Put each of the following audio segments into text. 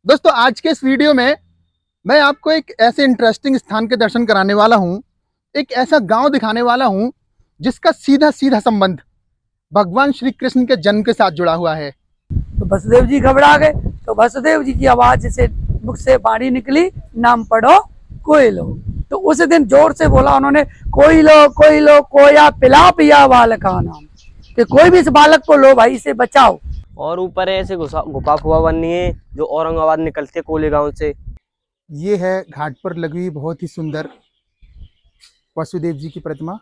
दोस्तों आज के इस वीडियो में मैं आपको एक ऐसे इंटरेस्टिंग स्थान के दर्शन कराने वाला हूँ। एक ऐसा गांव दिखाने वाला हूँ जिसका सीधा सीधा संबंध भगवान श्री कृष्ण के जन्म के साथ जुड़ा हुआ है। तो वसुदेव जी घबरा गए। तो वसुदेव जी की आवाज से मुख से वाणी निकली, नाम पढ़ो कोई लो। तो उस दिन जोर से बोला उन्होंने, कोई लो कोया पिला पिया बालक का नाम, कि कोई भी इस बालक को लो भाई, इसे बचाओ। और ऊपर ऐसे गुफा खुआ बननी है जो औरंगाबाद निकलते कोले गांव से। ये है घाट पर लगी हुई बहुत ही सुंदर वसुदेव जी की प्रतिमा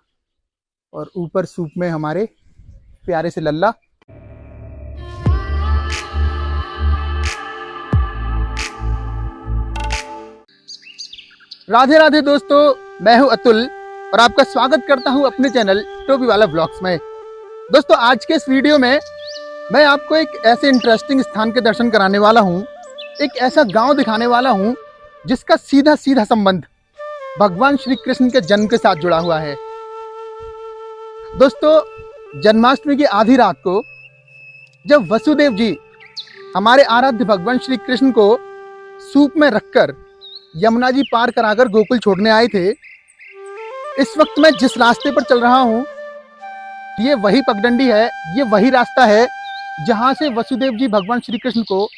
और ऊपर सूप में हमारे प्यारे से लल्ला। राधे राधे दोस्तों, मैं हूं अतुल और आपका स्वागत करता हूं अपने चैनल टोपी वाला ब्लॉग्स में। दोस्तों आज के इस वीडियो में मैं आपको एक ऐसे इंटरेस्टिंग स्थान के दर्शन कराने वाला हूं। एक ऐसा गांव दिखाने वाला हूं जिसका सीधा सीधा संबंध भगवान श्री कृष्ण के जन्म के साथ जुड़ा हुआ है। दोस्तों जन्माष्टमी की आधी रात को जब वसुदेव जी हमारे आराध्य भगवान श्री कृष्ण को सूप में रखकर यमुना जी पार कराकर गोकुल छोड़ने आए थे, इस वक्त मैं जिस रास्ते पर चल रहा हूं ये वही पगडंडी है, ये वही रास्ता है जहां से वसुदेव जी भगवान श्री कृष्ण को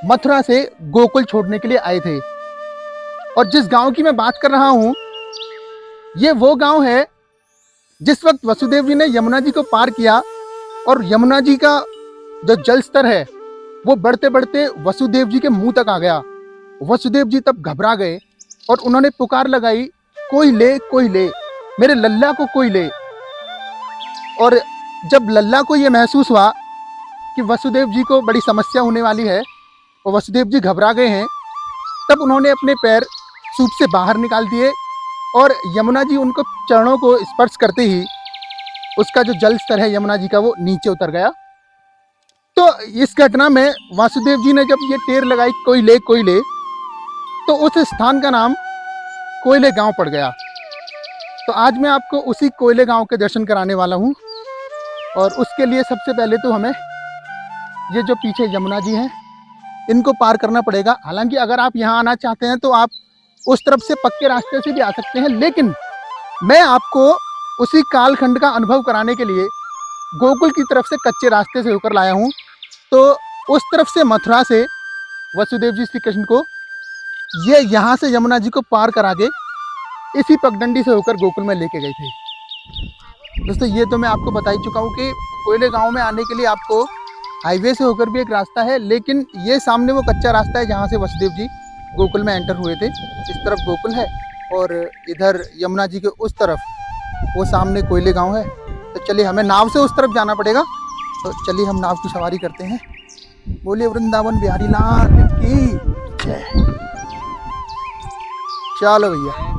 मथुरा से गोकुल छोड़ने के लिए आए थे। और जिस गांव की मैं बात कर रहा हूं ये वो गांव है जिस वक्त वसुदेव जी ने यमुना जी को पार किया और यमुना जी का जो जल स्तर है वो बढ़ते बढ़ते वसुदेव जी के मुंह तक आ गया। वसुदेव जी तब घबरा गए और उन्होंने पुकार लगाई, कोई ले मेरे लल्ला को कोई ले। और जब लल्ला को ये महसूस हुआ कि वसुदेव जी को बड़ी समस्या होने वाली है और वसुदेव जी घबरा गए हैं, तब उन्होंने अपने पैर सूप से बाहर निकाल दिए और यमुना जी उनको चरणों को स्पर्श करते ही उसका जो जल स्तर है यमुना जी का वो नीचे उतर गया। तो इस घटना में वासुदेव जी ने जब ये टेर लगाई कोई ले, तो उस स्थान का नाम कोयले गांव पड़ गया। तो आज मैं आपको उसी कोयले गांव के दर्शन कराने वाला हूं और उसके लिए सबसे पहले तो हमें ये जो पीछे यमुना जी हैं इनको पार करना पड़ेगा। हालांकि अगर आप यहाँ आना चाहते हैं तो आप उस तरफ से पक्के रास्ते से भी आ सकते हैं, लेकिन मैं आपको उसी कालखंड का अनुभव कराने के लिए गोकुल की तरफ से कच्चे रास्ते से होकर लाया हूँ। तो उस तरफ से मथुरा से वसुदेव जी श्री कृष्ण को ये यहाँ से यमुना जी को पार करा के इसी पगडंडी से होकर गोकुल में लेके गए थे। दोस्तों ये तो मैं आपको बता ही चुका हूँ कि कोयले गांव में आने के लिए आपको हाईवे से होकर भी एक रास्ता है, लेकिन ये सामने वो कच्चा रास्ता है जहाँ से वसुदेव जी गोकुल में एंटर हुए थे। इस तरफ गोकुल है और इधर यमुना जी के उस तरफ वो सामने कोयले गांव है। तो चलिए हमें नाव से उस तरफ जाना पड़ेगा, तो चलिए हम नाव की सवारी करते हैं। बोलिए वृंदावन बिहारी लाल की जय। चलो भैया।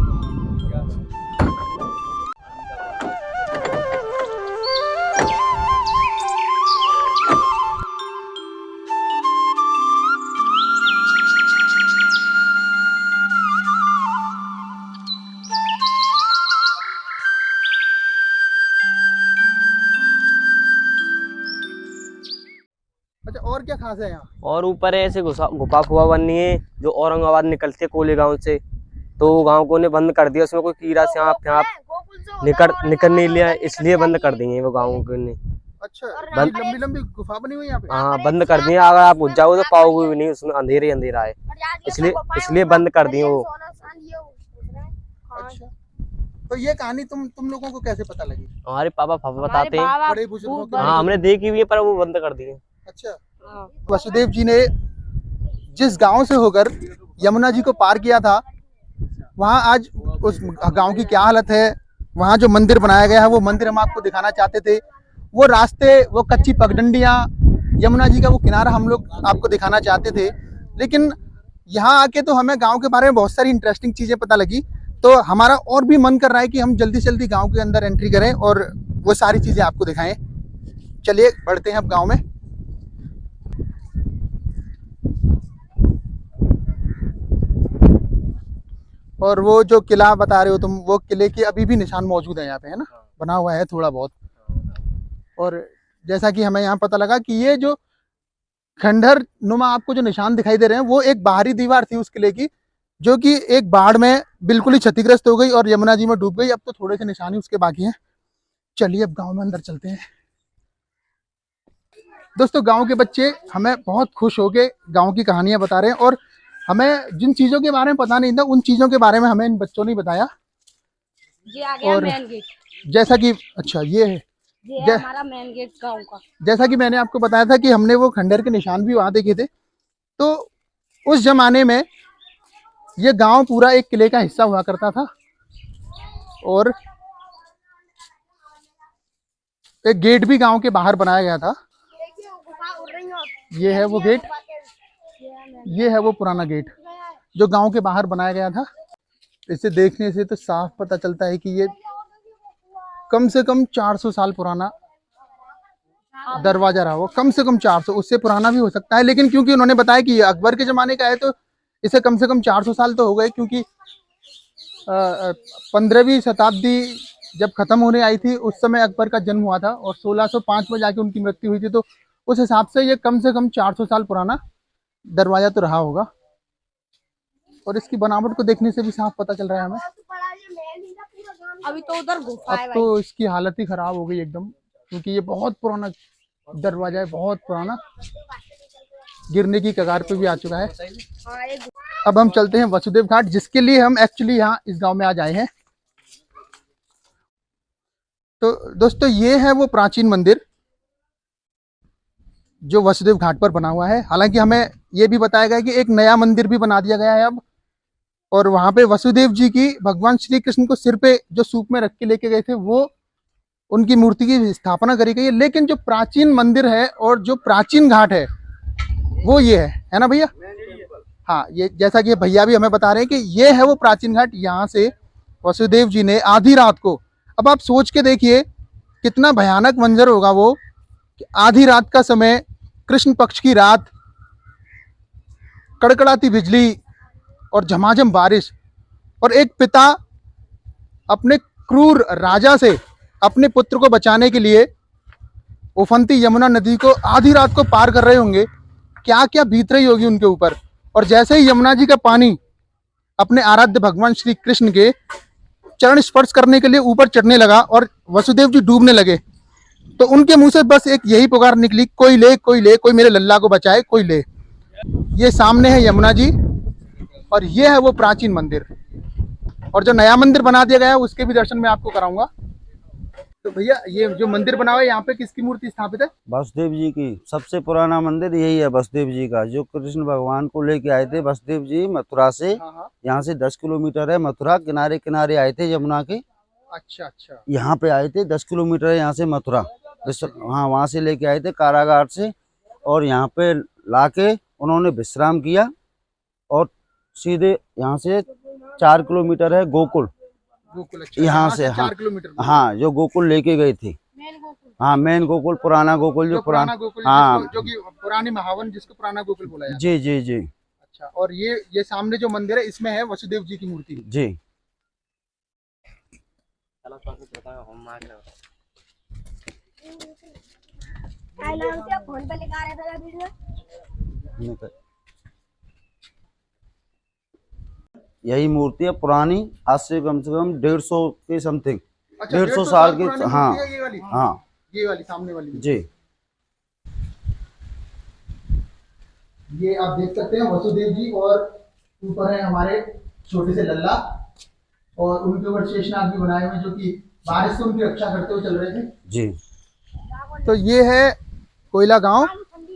अच्छा और क्या खास है यहाँ? और ऊपर ऐसे गुफा खुआ बननी है जो औरंगाबाद निकलते कोले गांव से। तो गांव को ने बंद कर दिया, उसमें कोई कीड़ा सांप निकल नहीं लिया, इसलिए बंद कर दिए वो गाँव को ने। अच्छा लंबी लंबी गुफा बनी हुई यहाँ पे? हाँ बंद कर दिए, अगर आप घुस जाओ तो पाओगे भी नहीं, उसमें अंधेरा है, इसलिए बंद कर दिए वो। अच्छा तो ये कहानी तुम लोगों को कैसे पता लगी? हमारे पापा बताते हैं। बड़े बुजुर्गों के? हाँ हमने देखी हुई है पर वो बंद कर दिए। अच्छा वसुदेव जी ने जिस गांव से होकर यमुना जी को पार किया था वहां आज उस गांव की क्या हालत है, वहां जो मंदिर बनाया गया है वो मंदिर हम आपको दिखाना चाहते थे। वो रास्ते, वो कच्ची पगडंडियां, यमुना जी का वो किनारा हम लोग आपको दिखाना चाहते थे। लेकिन यहाँ आके तो हमें गांव के बारे में बहुत सारी इंटरेस्टिंग चीजें पता लगी, तो हमारा और भी मन कर रहा है कि हम जल्दी से जल्दी गांव के अंदर एंट्री करें और वो सारी चीजें आपको दिखाएं। चलिए बढ़ते हैं अब गांव में। और वो जो किला बता रहे हो तुम, वो किले के अभी भी निशान मौजूद है यहाँ पे, है ना? बना हुआ है थोड़ा बहुत। और जैसा कि हमें यहाँ पता लगा कि ये जो खंडहर नुमा आपको जो निशान दिखाई दे रहे हैं वो एक बाहरी दीवार थी उस किले की, जो कि एक बाढ़ में बिल्कुल ही क्षतिग्रस्त हो गई और यमुना जी में डूब गई। अब तो थोड़े से निशान ही उसके बाकी हैं। चलिए अब गांव में अंदर चलते हैं। दोस्तों गांव के बच्चे हमें बहुत खुश होके गांव की कहानियां बता रहे हैं, और हमें जिन चीजों के बारे में पता नहीं था उन चीजों के बारे में हमें इन बच्चों ने बताया। ये आ गया और मेन गेट। जैसा कि अच्छा ये है ये है हमारा मेन गेट गांव का। जैसा कि मैंने आपको बताया था कि हमने वो खंडहर के निशान भी वहां देखे थे। तो उस जमाने में ये गांव पूरा एक किले का हिस्सा हुआ करता था, और एक गेट भी गांव के बाहर बनाया गया था। ये है वो गेट, ये है वो पुराना गेट जो गांव के बाहर बनाया गया था। इसे देखने से तो साफ पता चलता है कि ये कम से कम 400 साल पुराना दरवाजा रहा हो, कम से कम 400, उससे पुराना भी हो सकता है, लेकिन क्योंकि उन्होंने बताया कि ये अकबर के ज़माने का है तो इसे कम से कम 400 साल तो हो गए, क्योंकि 15वीं शताब्दी जब ख़त्म होने आई थी उस समय अकबर का जन्म हुआ था और 1605 में जाके उनकी मृत्यु हुई थी। तो उस हिसाब से ये कम से कम 400 साल पुराना दरवाजा तो रहा होगा, और इसकी बनावट को देखने से भी साफ पता चल रहा है हमें। अभी तो उधर गुफा है अब तो इसकी हालत ही खराब हो गई एकदम, क्योंकि ये बहुत पुराना दरवाजा है, बहुत पुराना, गिरने की कगार पे भी आ चुका है। अब हम चलते हैं वसुदेव घाट, जिसके लिए हम एक्चुअली यहाँ इस गांव में आज आए हैं। तो दोस्तों ये है वो प्राचीन मंदिर जो वसुदेव घाट पर बना हुआ है। हालांकि हमें ये भी बताया गया कि एक नया मंदिर भी बना दिया गया है अब, और वहां पे वसुदेव जी की भगवान श्री कृष्ण को सिर पे जो सूप में रख के लेके गए थे वो उनकी मूर्ति की स्थापना करी गई है। लेकिन जो प्राचीन मंदिर है और जो प्राचीन घाट है वो ये है ना भैया? हाँ, ये जैसा कि भैया भी हमें बता रहे हैं कि ये है वो प्राचीन घाट। यहाँ से वसुदेव जी ने आधी रात को, अब आप सोच के देखिए कितना भयानक मंजर होगा वो, कि आधी रात का समय, कृष्ण पक्ष की रात, कड़कड़ाती बिजली और झमाझम बारिश, और एक पिता अपने क्रूर राजा से अपने पुत्र को बचाने के लिए उफनती यमुना नदी को आधी रात को पार कर रहे होंगे। क्या क्या बीत रही होगी उनके ऊपर। और जैसे ही यमुना जी का पानी अपने आराध्य भगवान श्री कृष्ण के चरण स्पर्श करने के लिए ऊपर चढ़ने लगा और वसुदेव जी डूबने लगे, तो उनके मुंह से बस एक यही पुकार निकली, कोई ले, कोई ले, कोई मेरे लल्ला को बचाए, कोई ले। ये सामने है यमुना जी और ये है वो प्राचीन मंदिर, और जो नया मंदिर बना दिया गया है उसके भी दर्शन मैं आपको कराऊंगा। तो भैया ये जो मंदिर बना हुआ है यहाँ पे किसकी मूर्ति स्थापित है? वसुदेव जी की। सबसे पुराना मंदिर यही है वसुदेव जी का, जो कृष्ण भगवान को लेके आए थे वसुदेव जी मथुरा से। यहाँ से 10 किलोमीटर है, मथुरा किनारे किनारे आए थे यमुना के। अच्छा। यहाँ पे आए थे, 10 किलोमीटर है यहाँ से मथुरा। हाँ, वहाँ से लेके आए थे कारागार से, और यहाँ पे लाके उन्होंने विश्राम किया, और सीधे यहाँ से 4 किलोमीटर है गोकुल। अच्छा, यहाँ से 4 किलोमीटर। हाँ, जो गोकुल लेके गए थे। हाँ, मेन गोकुल, पुराना गोकुल, जो पुराना गोकुल, हाँ, जो कि पुरानी महावन, जिसको पुराना गोकुल बोला जाता है। जी जी जी। अच्छा, और ये सामने जो मंदिर है इसमें है वसुदेव जी की मूर्ति जी। फोन पे लिखा रहा था वीडियो। यही मूर्ति है पुरानी, आज से कम 150 के समथिंग। अच्छा, 150 साल की। हाँ ये वाली? हाँ, ये वाली सामने वाली जी। ये आप देख सकते हैं वसुदेव जी, और ऊपर है हमारे छोटे से लल्ला, और उनके ऊपर शेषनाग भी बनाए हुए जो कि बारिश से उनकी रक्षा करते हुए चल रहे थे जी। तो ये है कोयला गांव,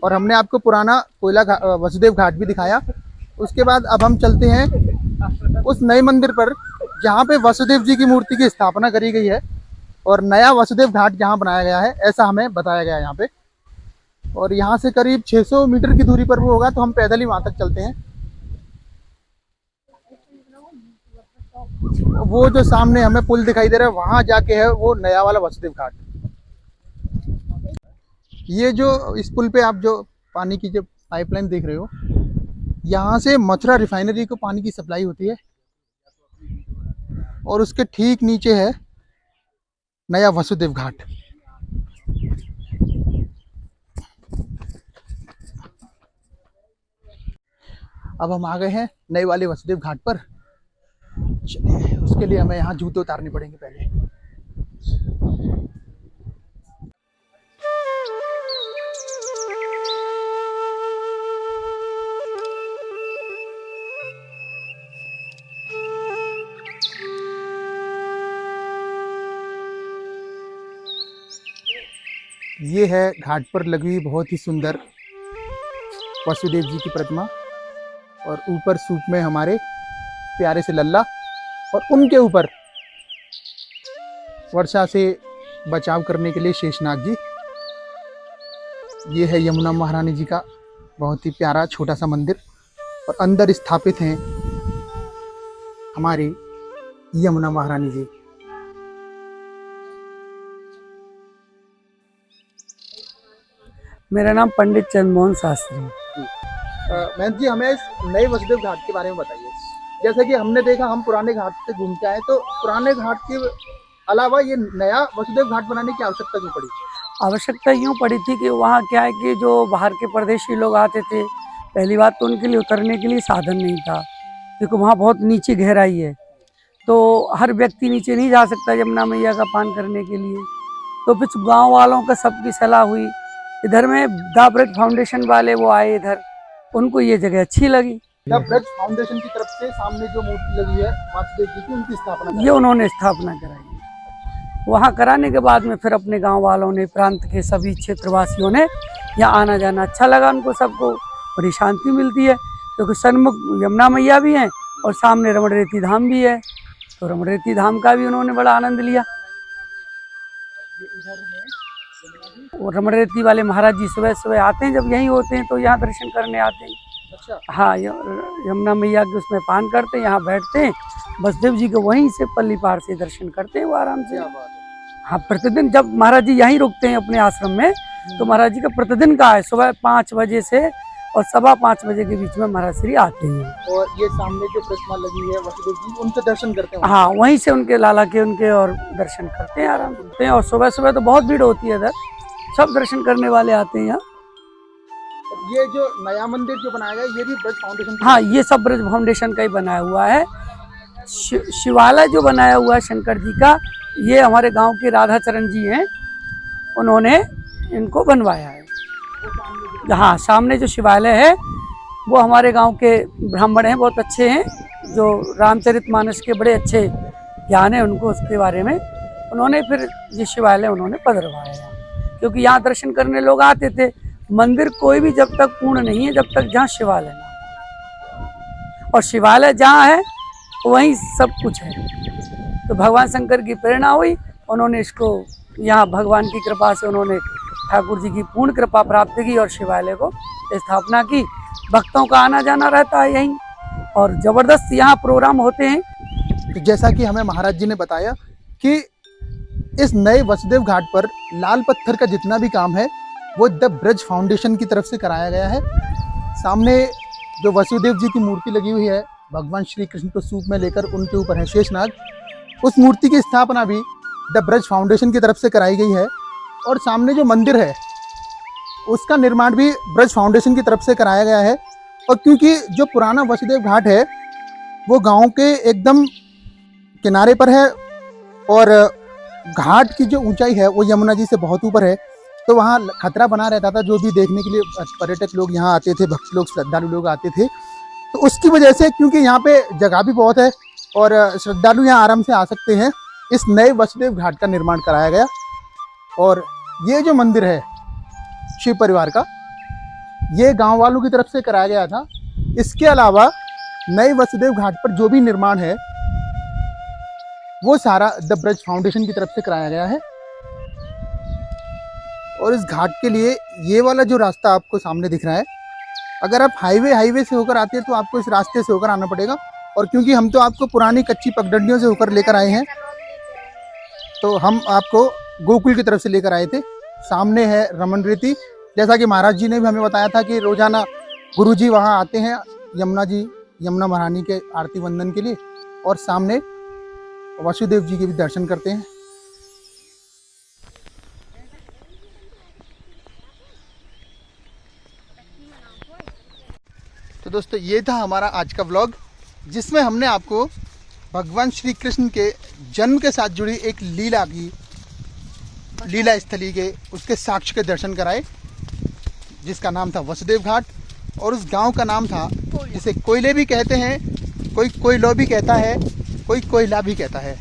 और हमने आपको पुराना कोयला वसुदेव घाट भी दिखाया। उसके बाद अब हम चलते हैं उस नए मंदिर पर जहाँ पे वसुदेव जी की मूर्ति की स्थापना करी गई है, और नया वसुदेव घाट जहाँ बनाया गया है ऐसा हमें बताया गया है यहाँ पे। और यहाँ से करीब 600 मीटर की दूरी पर वो होगा, तो हम पैदल ही वहाँ तक चलते हैं। वो जो सामने हमें पुल दिखाई दे रहा है वहाँ जाके है वो नया वाला वसुदेव घाट। ये जो इस पुल पे आप जो पानी की जो पाइपलाइन देख रहे हो, यहाँ से मथुरा रिफाइनरी को पानी की सप्लाई होती है, और उसके ठीक नीचे है नया वसुदेव घाट। अब हम आ गए हैं नए वाले वसुदेव घाट पर। चलिए, उसके लिए हमें यहाँ जूते उतारने पड़ेंगे पहले। ये है घाट पर लगी हुई बहुत ही सुंदर वसुदेव जी की प्रतिमा, और ऊपर सूप में हमारे प्यारे से लल्ला, और उनके ऊपर वर्षा से बचाव करने के लिए शेषनाग जी। ये है यमुना महारानी जी का बहुत ही प्यारा छोटा सा मंदिर, और अंदर स्थापित हैं हमारी यमुना महारानी जी। मेरा नाम पंडित चंद्रमोहन शास्त्री है। महंत जी, हमें इस नए वसुदेव घाट के बारे में बताइए। जैसे कि हमने देखा, हम पुराने घाट से घूम के आए, तो पुराने घाट के अलावा ये नया वसुदेव घाट बनाने की आवश्यकता क्यों पड़ी? आवश्यकता यूँ पड़ी थी कि वहाँ क्या है कि जो बाहर के परदेशी लोग आते थे, पहली बात तो उनके लिए उतरने के लिए साधन नहीं था, क्योंकि वहाँ बहुत नीचे गहराई है, तो हर व्यक्ति नीचे नहीं जा सकता यमुना मैया का पान करने के लिए। तो फिर गाँव वालों का सबकी सलाह हुई, इधर में द ब्रज फाउंडेशन वाले वो आए इधर, उनको ये जगह अच्छी लगी। द ब्रज फाउंडेशन की तरफ से सामने जो मूर्ति लगी है वासुदेव जी की, उनकी स्थापना ये उन्होंने स्थापना कराई। वहाँ कराने के बाद में फिर अपने गांव वालों ने, प्रांत के सभी क्षेत्रवासियों ने यहाँ आना जाना अच्छा लगा उनको, सबको बड़ी शांति मिलती है, क्योंकि सन्मुख यमुना मैया भी हैं और सामने रमणरेती धाम भी है, तो रमणरेती धाम का भी उन्होंने बड़ा आनंद लिया। और रमणरेती वाले महाराज जी सुबह सुबह आते हैं, जब यहीं होते हैं तो यहाँ दर्शन करने आते हैं। अच्छा, हाँ, यमुना मैया के उसमें पान करते हैं, यहाँ बैठते हैं, वसुदेव जी को वहीं से पल्ली पार से दर्शन करते हैं वो आराम से। क्या बात है। हाँ, प्रतिदिन जब महाराज जी यहीं रुकते हैं अपने आश्रम में, तो महाराज जी का प्रतिदिन का है सुबह 5 बजे से और 5:15 बजे के बीच में महाराज श्री आते हैं। और ये सामने जो प्रतिमा लगी है वसुदेव जी, उनके दर्शन करते हैं? हाँ, वहीं से उनके लाला के उनके और दर्शन करते हैं, आराम करते हैं। और सुबह सुबह तो बहुत भीड़ होती है इधर, सब दर्शन करने वाले आते हैं यहाँ। ये जो नया मंदिर जो बनाया गया, ये भी ब्रज फाउंडेशन का? हाँ, ये सब ब्रज फाउंडेशन का ही बनाया हुआ है। शिवालय जो बनाया हुआ है शंकर जी का, ये हमारे गांव के राधा चरण जी हैं, उन्होंने इनको बनवाया है। हाँ, सामने जो शिवालय है वो हमारे गांव के ब्राह्मण हैं, बहुत अच्छे हैं, जो रामचरितमानस के बड़े अच्छे ज्ञान है उनको उसके बारे में, उन्होंने फिर ये शिवालय उन्होंने पधरवाया है, क्योंकि यहाँ दर्शन करने लोग आते थे। मंदिर कोई भी जब तक पूर्ण नहीं है जब तक जहाँ शिवालय ना, और शिवालय जहाँ है वहीं सब कुछ है। तो भगवान शंकर की प्रेरणा हुई, उन्होंने इसको यहाँ भगवान की कृपा से उन्होंने ठाकुर जी की पूर्ण कृपा प्राप्त की और शिवालय को स्थापना की। भक्तों का आना जाना रहता है यहीं, और जबरदस्त यहाँ प्रोग्राम होते हैं। तो जैसा कि हमें महाराज जी ने बताया कि इस नए वसुदेव घाट पर लाल पत्थर का जितना भी काम है वो द ब्रज फाउंडेशन की तरफ से कराया गया है। सामने जो वसुदेव जी की मूर्ति लगी हुई है, भगवान श्री कृष्ण को सूप में लेकर उनके ऊपर है शेषनाग, उस मूर्ति की स्थापना भी द ब्रज फाउंडेशन की तरफ से कराई गई है। और सामने जो मंदिर है उसका निर्माण भी ब्रज फाउंडेशन की तरफ से कराया गया है। और क्योंकि जो पुराना वसुदेव घाट है वो गांव के एकदम किनारे पर है, और घाट की जो ऊंचाई है वो यमुना जी से बहुत ऊपर है, तो वहाँ खतरा बना रहता था। जो भी देखने के लिए पर्यटक लोग यहाँ आते थे, भक्त लोग, श्रद्धालु लोग आते थे, तो उसकी वजह से, क्योंकि यहाँ पे जगह भी बहुत है और श्रद्धालु यहाँ आराम से आ सकते हैं, इस नए वसुदेव घाट का निर्माण कराया गया। और ये जो मंदिर है शिव परिवार का, ये गांव वालों की तरफ से कराया गया था। इसके अलावा नए वसुदेव घाट पर जो भी निर्माण है वो सारा द ब्रज फाउंडेशन की तरफ से कराया गया है। और इस घाट के लिए ये वाला जो रास्ता आपको सामने दिख रहा है, अगर आप हाईवे से होकर आते हैं तो आपको इस रास्ते से होकर आना पड़ेगा। और क्योंकि हम तो आपको पुरानी कच्ची पगडंडियों से होकर लेकर आए हैं, तो हम आपको गोकुल की तरफ से लेकर आए थे। सामने है रमणरेती, जैसा कि महाराज जी ने भी हमें बताया था कि रोजाना गुरुजी वहाँ आते हैं यमुना महारानी के आरती वंदन के लिए, और सामने वासुदेव जी के भी दर्शन करते हैं। तो दोस्तों ये था हमारा आज का व्लॉग, जिसमें हमने आपको भगवान श्री कृष्ण के जन्म के साथ जुड़ी एक लीला स्थली के उसके साक्ष्य के दर्शन कराए, जिसका नाम था वसुदेव घाट। और उस गांव का नाम था जिसे कोयले भी कहते हैं, कोई कोयलो भी कहता है, कोई कोयला भी कहता है।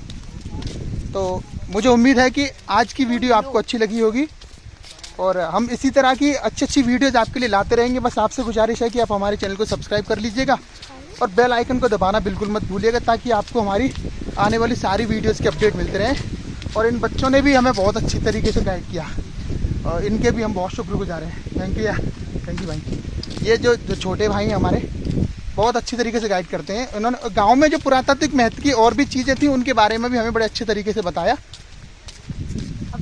तो मुझे उम्मीद है कि आज की वीडियो आपको अच्छी लगी होगी और हम इसी तरह की अच्छी वीडियोज़ आपके लिए लाते रहेंगे। बस आपसे गुजारिश है कि आप हमारे चैनल को सब्सक्राइब कर लीजिएगा और बेल आइकन को दबाना बिल्कुल मत भूलिएगा, ताकि आपको हमारी आने वाली सारी वीडियोज़ के अपडेट मिलते रहें। और इन बच्चों ने भी हमें बहुत अच्छी तरीके से गाइड किया और इनके भी हम बहुत शुक्रगुजार हैं। थैंक यू भाई। ये जो छोटे भाई हैं हमारे, बहुत अच्छी तरीके से गाइड करते हैं। उन्होंने गांव में जो पुरातात्विक महत्व की और भी चीज़ें थी उनके बारे में भी हमें बड़े अच्छे तरीके से बताया।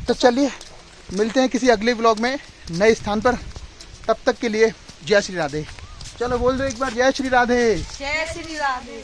तो चलिए मिलते हैं किसी अगले व्लॉग में नए स्थान पर। तब तक के लिए जय श्री राधे। चलो बोल दो एक बार, जय श्री राधे। जय श्री राधे।